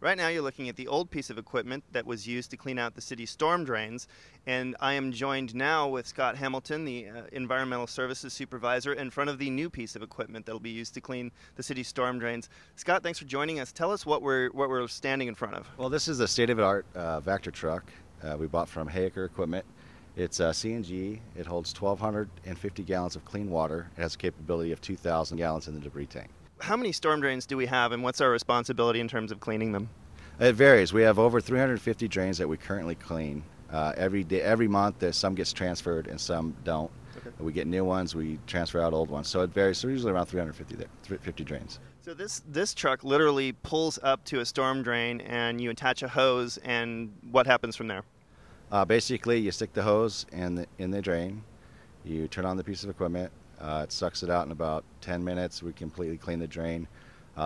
Right now, you're looking at the old piece of equipment that was used to clean out the city's storm drains, and I am joined now with Scott Hamilton, the Environmental Services Supervisor, in front of the new piece of equipment that will be used to clean the city's storm drains. Scott, thanks for joining us. Tell us what we're standing in front of. Well, this is a state-of-the-art VACTOR truck we bought from Hayacre Equipment. It's CNG. It holds 1,250 gallons of clean water. It has a capability of 2,000 gallons in the debris tank. How many storm drains do we have, and what's our responsibility in terms of cleaning them? It varies. We have over 350 drains that we currently clean. Every month, some gets transferred and some don't. Okay. We get new ones. We transfer out old ones. So it varies. So usually around 350 drains. So this truck literally pulls up to a storm drain, and you attach a hose, and what happens from there? Basically, you stick the hose in the drain. You turn on the piece of equipment. It sucks it out in about 10 minutes. We completely clean the drain.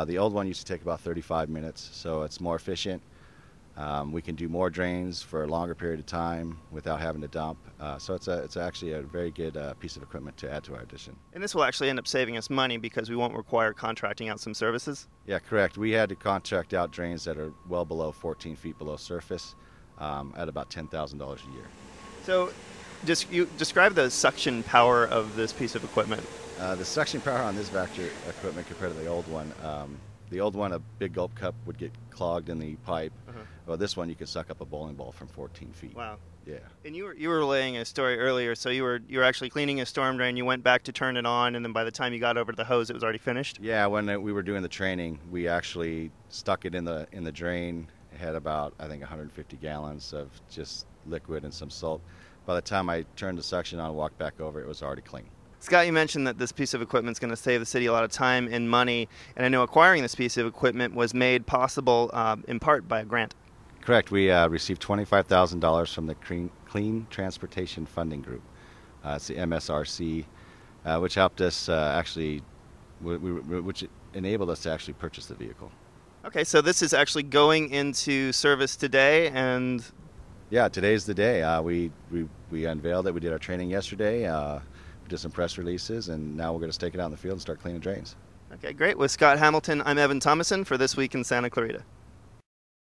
The old one used to take about 35 minutes, so it's more efficient. We can do more drains for a longer period of time without having to dump. So it's actually a very good piece of equipment to add to our addition. And this will actually end up saving us money because we won't require contracting out some services? Yeah, correct. We had to contract out drains that are well below 14 feet below surface at about $10,000 a year. So you describe the suction power of this piece of equipment. The suction power on this VACTOR equipment compared to the old one, a big gulp cup would get clogged in the pipe. Well, this one you could suck up a bowling ball from 14 feet. Wow. Yeah. And you were relaying a story earlier. So you were actually cleaning a storm drain. You went back to turn it on, and then by the time you got over to the hose, it was already finished. Yeah. When we were doing the training, we actually stuck it in the drain. It had about, I think, 150 gallons of just liquid and some salt. By the time I turned the suction on and walked back over, it was already clean. Scott, you mentioned that this piece of equipment is going to save the city a lot of time and money, and I know acquiring this piece of equipment was made possible in part by a grant. Correct. We received $25,000 from the Clean Transportation Funding Group. It's the MSRC, which helped us which enabled us to actually purchase the vehicle. Okay, so this is actually going into service today, and yeah, today's the day. We unveiled it. We did our training yesterday. We did some press releases, and now we're going to stake it out in the field and start cleaning drains. Okay, great. With Scott Hamilton, I'm Evan Thomason for This Week in Santa Clarita.